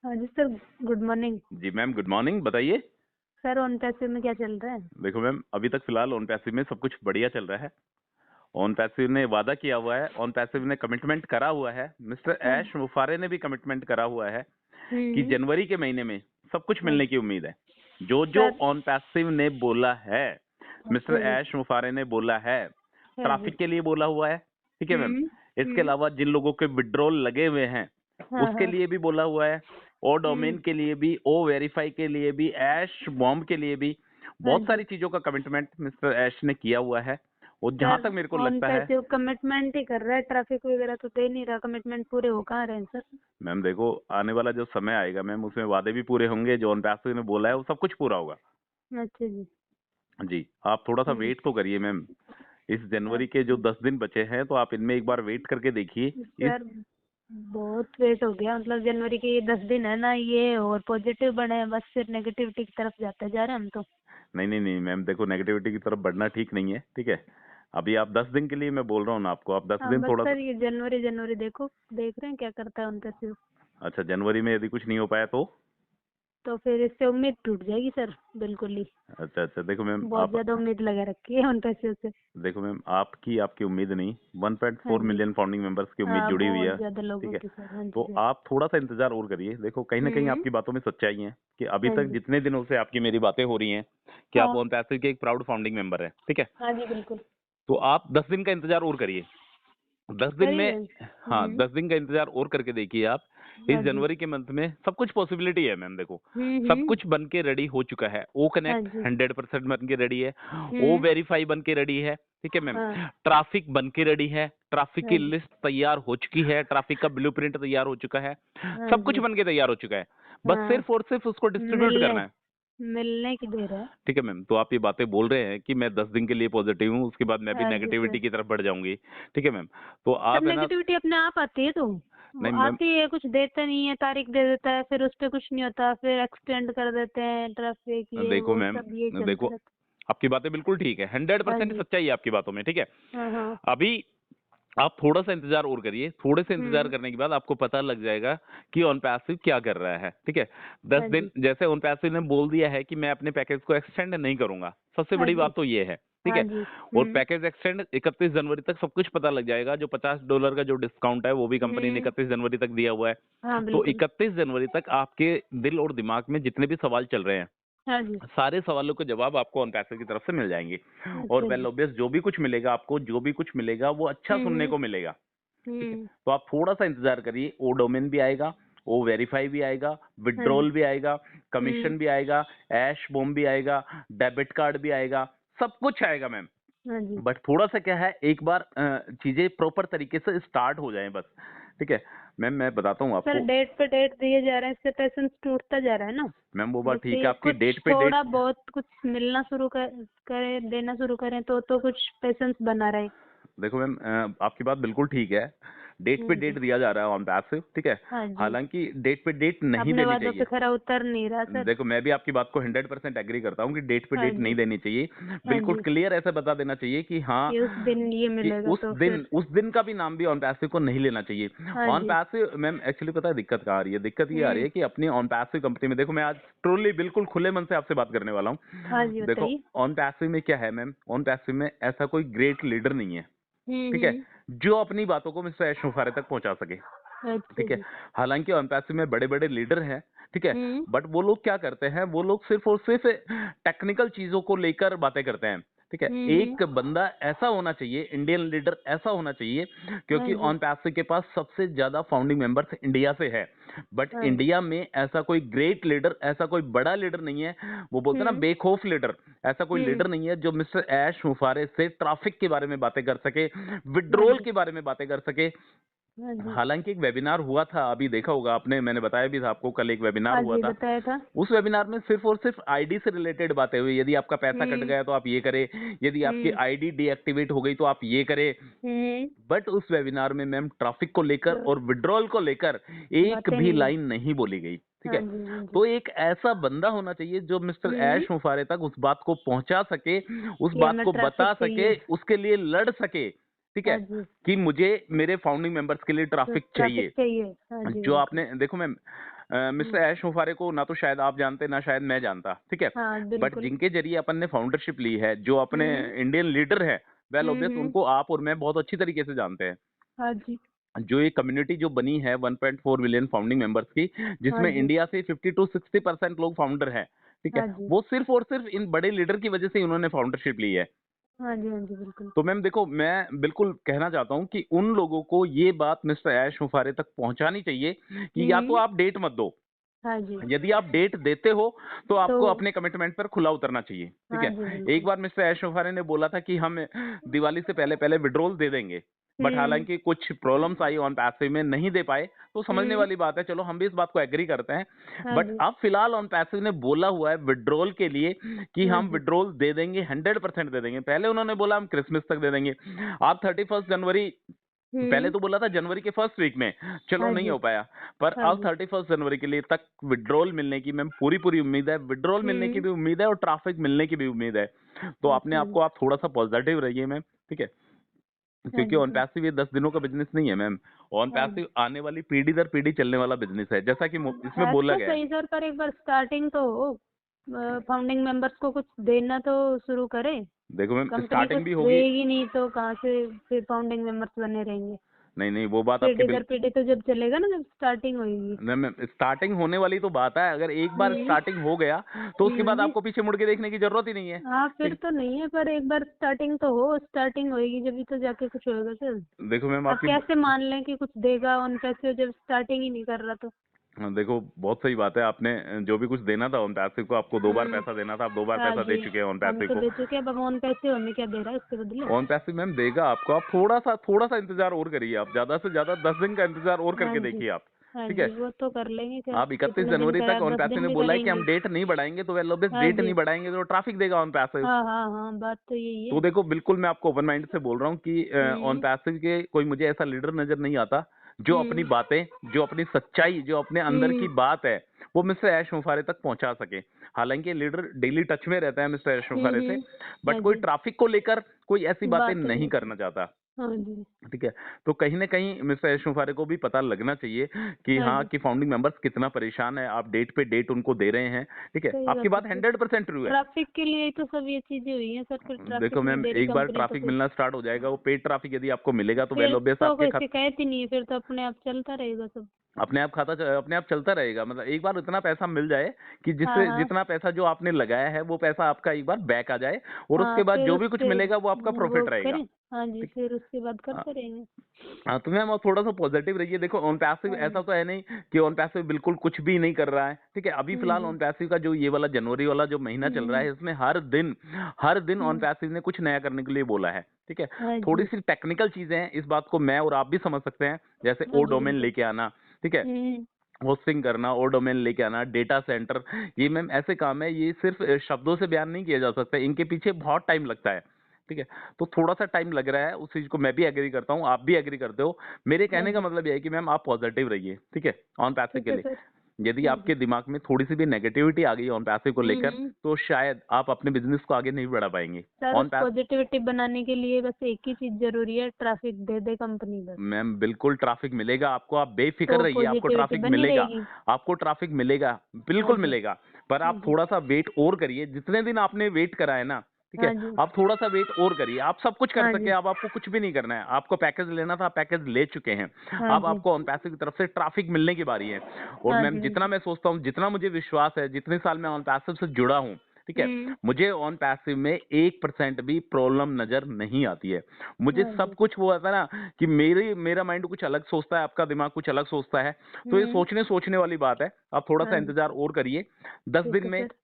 हाँ जी sir. Good morning. जी मैम, गुड मॉर्निंग। बताइए। सर ऑन पैसिव में क्या चल रहा है? देखो मैम, अभी तक फिलहाल ऑन पैसिव में सब कुछ बढ़िया चल रहा है। ऑन पैसिव ने वादा किया हुआ है, ऑन पैसिव ने कमिटमेंट करा हुआ है, मिस्टर हाँ। ऐश मुफारे ने भी कमिटमेंट करा हुआ है कि हम्म। जनवरी के महीने में सब कुछ हाँ मिलने की उम्मीद है। जो जो सर। ऑन पैसिव ने बोला है, मिस्टर अच्छा जी। ऐश मुफारे ने बोला है, हाँ जी। ट्रैफिक के लिए बोला हुआ है। ठीक है मैम। हम्म। इसके अलावा जिन लोगों के विड्रॉल लगे हुए हैं हाँ उसके हाँ। लिए भी बोला हुआ है, ओ डोमेन के लिए भी, ओ वेरीफाई के लिए भी, ऐश बॉम्ब के लिए भी हाँ बहुत जी। सारी चीजों का कमिटमेंट मिस्टर ऐश ने किया हुआ है। और जहां सर तक मेरे को ऑन लगता है, पैसिव कमिटमेंट ही कर रहा है, ट्रैफिक वगैरह तो दे नहीं रहा, कमिटमेंट पूरे हो कहाँ रहे हैं सर? मैम देखो, आने वाला जो समय आएगा मैम, उसमें वादे भी पूरे होंगे। जो ऑन पैसिव ने बोला है वो सब कुछ पूरा होगा। अच्छा जी। जी, आप थोड़ा सा हम्म। वेट तो करिए मैम। इस जनवरी के जो अच्छा 10 दिन बचे हैं तो आप इनमें एक बार वेट करके देखिए। इस सर, बहुत वेट हो गया। मतलब जनवरी के ये 10 दिन है ना, ये और पॉजिटिव बने हैं, बस फिर नेगेटिविटी की तरफ जाते जा रहे हैं हम तो। नहीं नहीं नहीं मैम, देखो नेगेटिविटी की तरफ बढ़ना ठीक नहीं है। ठीक है, अभी आप 10 दिन के लिए मैं बोल रहा हूँ ना आपको, आप 10 हाँ दिन बस थोड़ा सर, सा। ये जनवरी जनवरी देखो, देख रहे हैं क्या करता है उनका सिर्फ। अच्छा, जनवरी में यदि कुछ नहीं हो पाया तो फिर इससे उम्मीद टूट जाएगी सर, बिल्कुल ही। अच्छा अच्छा, देखो मैम बहुत आप, ज्यादा उम्मीद लगा रखी है उन पैसे से। देखो मैम, आपकी उम्मीद नहीं, हाँ 1.4 जी। मिलियन फाउंडिंग मेंबर्स की उम्मीद हाँ जुड़ी हुई बहुत है। ज्यादा ठीक लोगों है, की सर। हाँ जी तो सर। आप थोड़ा सा इंतजार और करिए। देखो कहीं ना कहीं हम्म। आपकी बातों में सच्चाई है कि अभी हाँ तक जी। जितने दिनों से आपकी मेरी बातें हो रही हैं कि आप हाँ। ऑन पैसिव के एक प्राउड फाउंडिंग मेंबर हैं। ठीक है, हाँ जी बिल्कुल। तो आप 10 दिन का इंतजार और करिए। 10 दिन में, करिए। हाँ, 10 दिन का इंतजार और करके देखिए आप। इस हाँ जी। जनवरी के मंथ में सब कुछ पॉसिबिलिटी है मैम। देखो, सब हम्म। कुछ बन के रेडी हो चुका है। ओ हाँ कनेक्ट जी। 100% बन के रेडी है। ओ हम्म। वेरीफाई बन के रेडी है। ठीक है मैम। हाँ। ट्रैफिक बन के रेडी है। ट्रैफिक हाँ की जी। लिस्ट तैयार हो चुकी है। ट्रैफिक का ब्लूप्रिंट तैयार हो चुका है। हाँ सब कुछ जी। बन के तैयार हो चुका है। बस हाँ। सिर्फ और सिर्फ उसको डिस्ट्रीब्यूट मिलने करना है। मिलने की देर है। ठीक है मैम, तो आप ये बातें बोल रहे हैं कि मैं 10 दिन के लिए पॉजिटिव हूँ, उसके बाद मैं भी हाँ जी सर। नेगेटिविटी की तरफ बढ़ जाऊंगी। ठीक है मैम, तो सर आप है ना। नेगेटिविटी अपने आप आती है, तो वो नहीं मैम, आती है, कुछ देता नहीं है, तारीख दे देता है, फिर उस पे कुछ नहीं होता, फिर एक्सटेंड कर देते हैं ट्रैफिक, ये देखो वो मैम, सब ये चलता देखो, रहता आपकी बातें बिल्कुल ठीक है, हंड्रेड है। हाँ परसेंट जी। सच्चाई है आपकी बातों में। ठीक है, हाँ हाँ। अभी आप थोड़ा सा इंतजार और करिए। थोड़े से इंतजार हम्म। करने के बाद आपको पता लग जाएगा कि ऑन पैसिव क्या कर रहा है। ठीक है, दस हाँ दिन जी। जैसे ऑन पैसिव ने बोल दिया है कि मैं अपने पैकेज को एक्सटेंड नहीं करूंगा, सबसे हाँ बड़ी जी। बात तो ये है। ठीक हाँ है, जी। और पैकेज एक्सटेंड 31 जनवरी तक सब कुछ पता लग जाएगा। जो $50 का जो डिस्काउंट है वो भी कंपनी ने हम्म। 31 जनवरी तक दिया हुआ है। हाँ तो बिल्कुल। 31 जनवरी तक आपके दिल और दिमाग में जितने भी सवाल चल रहे हैं, हाँ जी। सारे सवालों के जवाब आपको ऑन पैसे की तरफ से मिल जाएंगे। और अच्छा वेल जी। ऑब्वियस, जो भी कुछ मिलेगा आपको, जो भी कुछ मिलेगा वो अच्छा सुनने हम्म। को मिलेगा। ठीक है, हम्म। तो आप थोड़ा सा इंतजार करिए। ओ डोमेन भी आएगा, ओ वेरीफाई भी आएगा, हाँ जी। विड्रॉल भी आएगा, हम्म। कमीशन भी आएगा, ऐश बॉम्ब भी आएगा, डेबिट कार्ड भी आएगा, सब कुछ आएगा मैम। हाँ जी। बट थोड़ा सा क्या है, एक बार चीजें प्रॉपर तरीके से स्टार्ट हो जाएं बस। ठीक है मैम, मैं बताता हूँ सर आपको। डेट पे डेट दिए जा रहे हैं, इससे पेशेंस टूटता जा रहा है ना। मैम वो बात ठीक जैसे है ये आपकी, कुछ डेट पे डेट। थोड़ा बहुत कुछ मिलना शुरू करे, देना शुरू करें तो कुछ पेशेंस बना रहे। देखो मैम, आपकी बात बिल्कुल ठीक है। डेट पे डेट जी। दिया जा रहा है ऑन पैसिव। ठीक है, हाँ जी। हालांकि डेट पे डेट नहीं अपने देनी वादों पे चाहिए। खरा उतर नहीं रहा सर। देखो, मैं भी आपकी बात को 100% एग्री करता हूँ कि डेट पे हाँ डेट नहीं जी। देनी चाहिए। हाँ बिल्कुल जी। क्लियर ऐसे बता देना चाहिए कि हाँ, कि उस दिन ये कि मिलेगा उस तो दिन, फिर। उस दिन का भी नाम भी ऑन पैसिव को नहीं लेना चाहिए। हाँ ऑन जी। पैसिव मैम, एक्चुअली पता है दिक्कत कहाँ आ रही है? दिक्कत ये आ रही हम्म। है कि अपनी ऑन पैसिव कंपनी में, देखो मैं आज ट्रूली बिल्कुल खुले मन से आपसे बात करने वाला हाँ हूँ। जी देखो, बताइए। ऑन पैसिव में क्या है मैम, ऑन पैसिव में ऐसा कोई ग्रेट लीडर नहीं है। ठीक है, हम्म। जो अपनी बातों को मिस्टर ऐश मुफारे तक पहुंचा सके। अच्छा ठीक है, जी। हालांकि एम्पैसी में बड़े बड़े लीडर हैं। ठीक है, हम्म। बट वो लोग क्या करते हैं, वो लोग सिर्फ और सिर्फ टेक्निकल चीजों को लेकर बातें करते हैं। ठीक है, हम्म। एक बंदा ऐसा होना चाहिए, इंडियन लीडर ऐसा होना चाहिए, हाँ क्योंकि जी। ऑन पैसे के पास सबसे ज्यादा फाउंडिंग मेंबर्स इंडिया से है। बट हाँ जी। इंडिया में ऐसा कोई ग्रेट लीडर, ऐसा कोई बड़ा लीडर नहीं है। वो बोलते हैं ना, हम्म। बेखौफ लीडर। ऐसा कोई हम्म। लीडर नहीं है जो मिस्टर ऐश मुफारे से ट्रैफिक के बारे में बातें कर सके, हाँ विड्रोल जी। के बारे में बातें कर सके। हाँ जी। हालांकि एक वेबिनार हुआ था, अभी देखा होगा आपने, मैंने बताया भी था आपको, कल एक वेबिनार हाँ हुआ जी था। बताया था। उस वेबिनार में सिर्फ और सिर्फ आईडी से रिलेटेड बातें हुई। यदि आपका पैसा कट हम्म। गया तो आप ये करें, यदि आपकी हम्म। आईडी डीएक्टिवेट हो गई तो आप ये करें। हम्म। बट उस वेबिनार में मैम, ट्रैफिक को लेकर तो और विड्रॉल को लेकर एक बातें भी नहीं हुई। लाइन नहीं बोली गई। ठीक हाँ है, जी। हाँ जी। तो एक ऐसा बंदा होना चाहिए जो मिस्टर हम्म। ऐश मुफारे तक उस बात को पहुंचा सके, उस कि बात हमें को ट्रैफिक बता सके, चाहिए। उसके लिए लड़ सके। ठीक है, हाँ जी। कि मुझे मेरे फाउंडिंग मेंबर्स के लिए तो ट्रैफिक ट्रैफिक चाहिए। चाहिए। हाँ जी जो बिल्कुल। आपने देखो मैम, मिस्टर ऐश मुफारे को ना तो शायद आप जानते ना शायद मैं जानता, ठीक है। हाँ बट बिल्कुल। जिनके जरिए अपन ने फाउंडरशिप ली है, जो अपने इंडियन लीडर है, वेल ऑब्वियस हम्म। उनको आप और मैं बहुत अच्छी तरीके से जानते हैं। हाँ जी। जो ये कम्युनिटी जो बनी है 1.4 मिलियन फाउंडिंग मेंबर्स की, हाँ जिसमें जी। इंडिया से 50 to 60% लोग फाउंडर हैं, ठीक है। हाँ जी। वो सिर्फ और सिर्फ इन बड़े लीडर की वजह से उन्होंने फाउंडरशिप ली है। हाँ जी। हाँ जी बिल्कुल। तो मैम देखो, मैं बिल्कुल कहना चाहता हूँ कि उन लोगों को ये बात मिस्टर ऐश मुफारे तक पहुंचानी चाहिए कि या तो हम्म। आप डेट मत दो। हाँ जी। यदि आप डेट देते हो तो तो आपको अपने कमिटमेंट पर खुला उतरना चाहिए, ठीक हाँ है। जी एक बिल्कुल। बार मिस्टर ऐश मुफारे ने बोला था कि हम दिवाली से पहले पहले विड्रॉल दे देंगे, बट हम्म। हालांकि कुछ प्रॉब्लम्स आई ऑन पैसिव में, नहीं दे पाए, तो समझने हम्म। वाली बात है, चलो हम भी इस बात को एग्री करते हैं। हाँ बट जी। अब फिलहाल ऑन पैसिव ने बोला हुआ है विड्रॉल के लिए कि हाँ हम जी। विड्रॉल दे देंगे, 100% दे देंगे। पहले उन्होंने बोला हम क्रिसमस तक दे देंगे। आप 31 जनवरी, पहले हम्म। तो बोला था जनवरी के फर्स्ट वीक में, चलो हाँ नहीं जी। हो पाया। पर हाँ अब जी। 31 जनवरी के लिए तक विड्रॉल मिलने की मैम पूरी पूरी उम्मीद है, विड्रॉल मिलने की हम्म। भी उम्मीद है और ट्रैफिक मिलने की भी उम्मीद है। तो अपने अच्छा आप जी। को आप थोड़ा सा पॉजिटिव रहिए मैम, ठीक है। हाँ क्योंकि जी ऑन सर। पैसिव ये 10 दिनों का बिजनेस नहीं है मैम। ऑन हाँ जी। पैसिव आने वाली पीढ़ी दर पीढ़ी चलने वाला बिजनेस है, जैसा कि इसमें है बोला तो गया है। सही सर, पर एक बार स्टार्टिंग तो हो, फाउंडिंग मेंबर्स को कुछ देना तो शुरू करे। देखो मैम, कंपनी स्टार्टिंग कुछ भी होगी। देगी नहीं तो कहाँ से फिर फाउंडिंग मेंबर्स बने रहेंगे। नहीं नहीं, वो बात आपकी पीढ़ी दर पीढ़ी तो जब चलेगा ना, जब स्टार्टिंग होगी। मैम स्टार्टिंग होने वाली तो बात है, अगर एक बार हम्म। स्टार्टिंग हो गया तो उसके बाद जी। आपको पीछे मुड़ के देखने की जरूरत ही नहीं है, हाँ फिर ठीक। तो नहीं है, पर एक बार स्टार्टिंग तो हो, स्टार्टिंग होएगी जब भी तो जाके कुछ होएगा सर। देखो मैम अब आपकी, कैसे मान लें कि कुछ देगा उन पैसे, जब स्टार्टिंग ही नहीं कर रहा तो। हाँ, देखो बहुत सही बात है। आपने जो भी कुछ देना था ऑन पैसिव को, आपको 2 बार हम्म। पैसा देना था, आप 2 बार हाँ पैसा दे जी। चुके हैं ऑन हम पैसिव तो को। दे चुके हैं, अब हम पैसे हमें क्या दे रहा है इसके बदले। ऑन पैसिव मैम देगा आपको, आप थोड़ा सा इंतजार और करिए। आप ज्यादा से ज्यादा 10 दिन का इंतजार और हाँ करके जी। देखिए आप, हाँ ठीक है। जी वो तो कर लेंगे, क्या आप 31 कितने दिन जनवरी का, तक ऑन 10 पैसिव दिन ने भी बोला है कि हम करेंगे। डेट नहीं बढ़ाएंगे, तो वेल ऑब्वियस हाँ डेट नहीं जी। बढ़ाएंगे तो ट्रैफिक देगा ऑन पैसिव। हाँ हाँ हाँ, बात तो यही तो है। देखो बिल्कुल मैं आपको ओपन माइंड से बोल रहा हूँ कि ऑन हम्म। पैसिव के कोई मुझे ऐसा लीडर नजर नहीं आता जो अपनी हम्म। बातें, जो अपनी सच्चाई, जो अपने अंदर की हम्म। बात है, वो मिस्टर ऐश मुफारे तक पहुंचा सके। हालांकि लीडर डेली टच में रहता है मिस्टर ऐश मुफारे से, बट हाँ कोई जी। ट्रैफिक को लेकर कोई ऐसी बातें बात नहीं नहीं करना करते। चाहता, हाँ जी। ठीक है। तो कहीं ना कहीं मिस्टर ऐश मुफारे को भी पता लगना चाहिए कि हाँ हाँ, जी। कि फाउंडिंग मेंबर्स कितना परेशान है, आप डेट पे डेट उनको दे रहे हैं, ठीक है। सही आपकी बात है बात सर। 100% ट्रू है। ट्रैफिक के लिए ही तो सब ये चीजें हुई हैं सर, फिर देखो ट्रैफिक नहीं मैम, दे रही एक बार कंपनी तो ट्रैफिक फिर। मिलना स्टार्ट हो जाएगा, वो पेड ट्रैफिक यदि आपको मिलेगा तो वेल फिर ऑब्वियस तो आपके कोई खत शिकायत ही नहीं है, फिर तो अपने आप चलता रहेगा सब। अपने आप चलता रहेगा। मतलब एक बार इतना पैसा मिल जाए कि हाँ जिससे हाँ। जितना पैसा जो आपने लगाया है वो पैसा आपका एक बार बैक आ जाए, और हाँ उसके बाद फिर जो भी कुछ उससे मिलेगा वो आपका वो प्रॉफिट रहेगा, करें। हाँ जी, ठीक। फिर उसके बाद हाँ, करते रहेंगे। हाँ, तो मैम और थोड़ा सा पॉजिटिव रहिए। देखो ऑन पैसिव हाँ ऐसा जी। तो है नहीं कि ऑन पैसिव बिल्कुल कुछ भी नहीं कर रहा है, ठीक है। अभी फिलहाल हम्म। ऑन पैसिव का जो ये वाला जनवरी वाला जो महीना चल रहा हम्म। है, इसमें हर दिन ऑन हम्म। पैसिव ने कुछ नया करने के लिए बोला है, ठीक है। हाँ थोड़ी जी। सी टेक्निकल चीजें हैं, इस बात को मैं और आप भी समझ सकते हैं, जैसे हाँ ओ जी डोमेन बिल्कुल। लेके आना, ठीक है, हम्म। होस्टिंग करना, और डोमेन लेके आना, डेटा सेंटर, ये मैम ऐसे काम है, ये सिर्फ शब्दों से बयान नहीं किया जा सकता, इनके पीछे बहुत टाइम लगता है, ठीक है। तो थोड़ा सा टाइम लग रहा है, उस चीज को मैं भी एग्री करता हूँ, आप भी एग्री करते हो। मेरे हाँ कहने का जी। मतलब यह है कि मैम आप पॉजिटिव रहिए, ठीक है, ऑन पैसिव ठीक के है लिए। सर। यदि हाँ जी। आपके दिमाग में थोड़ी सी भी नेगेटिविटी आ गई ऑन पैसिव को लेकर, हम्म। तो शायद आप अपने बिजनेस को आगे नहीं बढ़ा पाएंगे। सर उस ऑन पैस पॉजिटिविटी बनाने के लिए बस एक ही चीज जरूरी है, ट्रैफिक दे दे कंपनी बस। मैम बिल्कुल ट्रैफिक मिलेगा आपको, आप बेफिक्र तो रहिए, आपको पॉजिटिविटी ट्रैफिक बनी मिलेगा। रहेगी। आपको ट्रैफिक मिलेगा, हाँ बिल्कुल जी। मिलेगा। पर हाँ आप जी। थोड़ा सा वेट और करिए, जितने दिन आपने वेट करा है ना, ठीक है, हाँ जी। आप थोड़ा सा वेट और करिए। आप सब कुछ कर हाँ सके, जी। अब आपको कुछ भी नहीं करना है। आपको पैकेज लेना था, पैकेज ले चुके हैं। हाँ अब जी। आपको ऑन पैसे की तरफ से ट्रैफिक मिलने की बारी है। और हाँ मैम जी। हाँ जितना जी। मैं सोचता हूँ, जितना मुझे विश्वास है, जितने साल मैं ऑन पैसिव से जुड़ा हूँ, ठीक है, हम्म। मुझे ऑन पैसिव में 1% भी प्रॉब्लम नजर नहीं आती है। मुझे हाँ सब जी। कुछ वो आता है ना कि मेरा माइंड कुछ अलग सोचता है, आपका दिमाग कुछ अलग सोचता है। तो ये हम्म। सोचने वाली बात है। आप थोड़ा सा हाँ जी। इंतजार और करिए, 10 दिन ठीक है में, सर।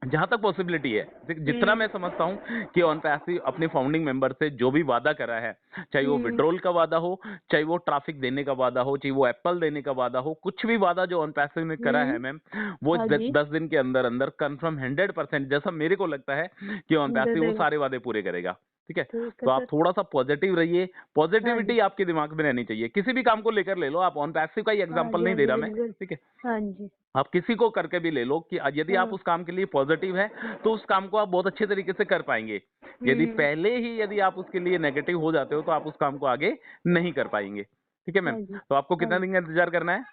जहां तक पॉसिबिलिटी है, जितना हम्म। मैं समझता हूँ कि ऑन पैसिव अपने फाउंडिंग मेंबर से जो भी वादा करा है, चाहे वो हम्म। विड्रॉल का वादा हो, चाहे वो ट्रैफिक देने का वादा हो, चाहे वो एप्पल देने का वादा हो, कुछ भी वादा जो ऑन पैसिव ने करा है हम्म। मैम, वो हाँ जी। 10 दिन के अंदर अंदर कंफर्म 100%, जैसा मेरे को लगता है कि ऑन दे पैसिव वो देगा। सारे वादे पूरे करेगा, ठीक है। ठीक है तो आप सर। थोड़ा सा पॉजिटिव रहिए, हाँ जी। पॉजिटिविटी आपके दिमाग में रहनी चाहिए। किसी भी काम को लेकर ले लो, आप ऑन पैसिव का ही हाँ एग्जांपल जी। नहीं हाँ दे जी रहा मैं, बिल्कुल। ठीक है। हाँ जी। आप किसी को करके भी ले लो कि यदि आप हाँ। उस काम के लिए पॉजिटिव है, तो उस काम को आप बहुत अच्छे तरीके से कर पाएंगे। यदि हम्म। पहले ही यदि आप उसके लिए नेगेटिव हो जाते हो, तो आप उस काम को आगे नहीं कर पाएंगे, ठीक है मैम। हाँ जी। तो आपको हाँ कितना जी। दिन का इंतजार करना है?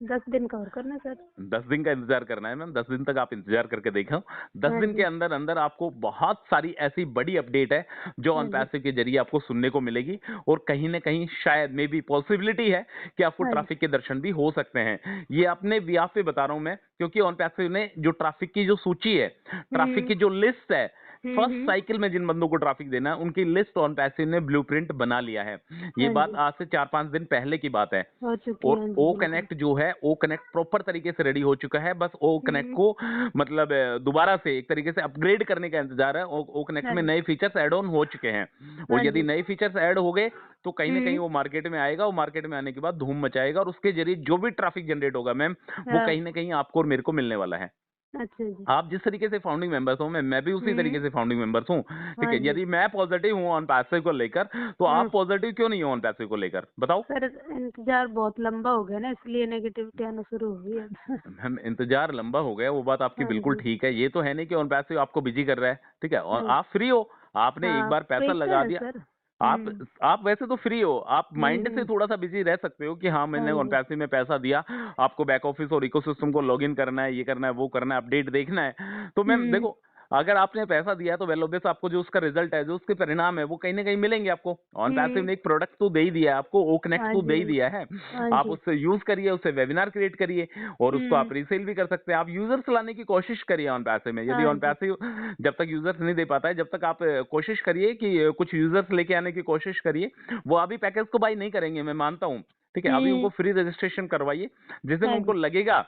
10 दिन का और करना सर। 10 दिन का इंतजार करना है मैम। 10 दिन तक आप इंतजार करके देखो। 10 हाँ दिन के जी। अंदर अंदर आपको बहुत सारी ऐसी बड़ी अपडेट है जो हाँ ऑन जी। पैसिव के जरिए आपको सुनने को मिलेगी, और कहीं ना कहीं शायद मे बी पॉसिबिलिटी है कि आपको हाँ जी। ट्रैफिक के दर्शन भी हो सकते हैं। ये अपने व्याप पे बता रहा हूं मैं, क्योंकि ऑन पैसिव ने जो ट्रैफिक की जो सूची है, ट्रैफिक हम्म। की जो लिस्ट है, फर्स्ट हम्म। साइकिल में जिन बंदों को ट्रैफिक देना है उनकी लिस्ट ऑन पैसिव ने ब्लूप्रिंट बना लिया है। ये हाँ बात जी। आज से 4-5 दिन पहले की बात है। हो चुकी है, और हाँ जी ओ बिल्कुल। कनेक्ट जो है, ओ कनेक्ट प्रॉपर तरीके से रेडी हो चुका है। बस ओ कनेक्ट हम्म। को मतलब दोबारा से एक तरीके से अपग्रेड करने का इंतजार है। ओ कनेक्ट हाँ में जी। नए फीचर्स ऐड ऑन हो चुके हैं, और हाँ यदि जी। नए फीचर्स ऐड हो गए तो कहीं ना कहीं हम्म। वो मार्केट में आएगा, और मार्केट में आने के बाद धूम मचाएगा, और उसके जरिए जो भी ट्रैफिक जनरेट होगा मैम, वो हाँ। कहीं ना कहीं आपको और मेरे को मिलने वाला है। अच्छा जी। आप जिस तरीके से फाउंडिंग मेंबर्स हो, मैं भी उसी तरीके हम्म। से फाउंडिंग मेंबर्स हूँ। ठीक हाँ है, जी। यदि मैं पॉजिटिव हूँ ऑन पैसिव को लेकर, तो हाँ आप पॉजिटिव क्यों नहीं हो ऑन पैसिव को लेकर, बताओ। सर, इंतजार बहुत लंबा हो गया ना, इसलिए नेगेटिविटी आना शुरू हो गई अब। हम इंतजार लंबा हो गया, वो बात आपकी हाँ बिल्कुल जी। ठीक है। ये तो है नहीं कि ऑन पैसिव आपको बिजी कर रहा है, ठीक है, और हाँ। आप फ्री हो, आपने एक हाँ, बार पैसा पैसा लगा है दिया। सर। आप हम्म। आप वैसे तो फ्री हो, आप माइंड से हम्म। थोड़ा सा बिजी रह सकते हो कि हाँ हाँ मैंने ऑन जी। पैसिव में पैसा दिया, आपको बैक ऑफिस और इकोसिस्टम को लॉगिन करना है, ये करना है, वो करना है, अपडेट देखना है। तो मैम हम्म। देखो, अगर आपने पैसा दिया है तो वेल ऑब्वियस आपको जो उसका रिजल्ट है, जो उसके परिणाम है, वो कहीं ना कहीं मिलेंगे आपको। ऑन पैसिव हम्म। ने एक प्रोडक्ट तो दे ही दिया है आपको, ओ कनेक्ट हाँ तो जी दे ही दिया बिल्कुल। है। हाँ आप जी। उससे यूज करिए, उससे वेबिनार क्रिएट करिए, और उसको हम्म। आप रीसेल भी कर सकते हैं। आप यूजर्स लाने की कोशिश करिए ऑन पैसिव में। यदि हाँ ऑन जी। पैसिव जब तक यूजर्स नहीं दे पाता है, जब तक आप कोशिश करिए कि कुछ यूजर्स लेके आने की कोशिश करिए। वो अभी पैकेज को बाई नहीं करेंगे, मैं मानता हूँ, ठीक है, अभी हम्म। उनको फ्री रजिस्ट्रेशन करवाइए। जिस दिन हाँ उनको जी। लगेगा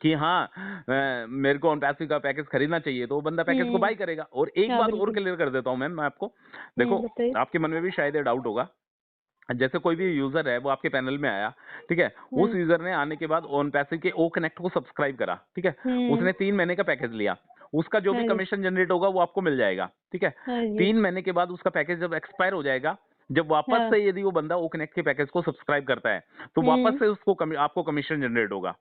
कि हाँ मेरे को ऑन पैसिव का पैकेज खरीदना चाहिए, तो वो बंदा पैकेज को हम्म। बाई करेगा। और एक हाँ बात और बिल्कुल। क्लियर कर देता हूँ मैम मैं आपको। देखो, बताइए। आपके मन में भी शायद ये डाउट होगा, जैसे कोई भी यूजर है वो आपके पैनल में आया, ठीक है, उस हम्म। यूजर ने आने के बाद ऑन पैसिव के ओ कनेक्ट को सब्सक्राइब करा, ठीक है, हम्म। उसने 3 महीने का पैकेज लिया, उसका जो भी हाँ जी। कमीशन जनरेट होगा वो आपको मिल जाएगा, ठीक है। हाँ जी। 3 महीने के बाद उसका पैकेज जब एक्सपायर हो जाएगा, जब वापस हाँ। से यदि वो बंदा ओ कनेक्ट के पैकेज को सब्सक्राइब करता है, तो वापस हम्म। से उसको आपको कमीशन जनरेट होगा,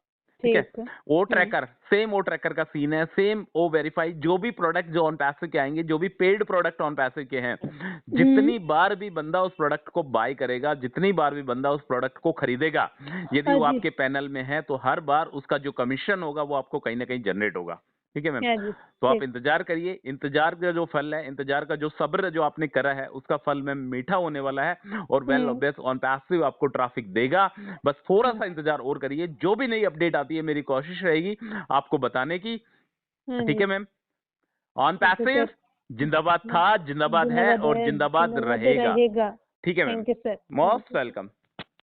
ठीक है। ठीक है। ओ ट्रैकर, सेम ओ ट्रैकर का सीन है, सेम ओ वेरीफाई, जो भी प्रोडक्ट जो ऑन पैसिव के आएंगे, जो भी पेड प्रोडक्ट ऑन पैसिव के हैं, हम्म। जितनी बार भी बंदा उस प्रोडक्ट को बाय करेगा, जितनी बार भी बंदा उस प्रोडक्ट को खरीदेगा, यदि हाँ वो जी। आपके पैनल में है, तो हर बार उसका जो कमीशन होगा वो आपको कहीं ना कहीं जनरेट होगा, ठीक है मैम। हाँ जी। तो आप ठीक। इंतजार करिए, इंतजार का जो फल है, इंतजार का जो सब्र जो आपने करा है, उसका फल मैम मीठा होने वाला है, और well hmm. Obvious on passive आपको ट्रैफिक देगा। बस थोड़ा हाँ। सा इंतजार और करिए, जो भी नई अपडेट आती है मेरी कोशिश रहेगी आपको बताने की, हाँ ठीक जी। है मैम। ऑन ठीक है पैसिव सर। जिंदाबाद था, जिंदाबाद है, जिंदाबाद और है, जिंदाबाद जिंदाबाद रहेगा, रहेगा। ठीक है ma'am. Thank you sir, thank most you. Welcome.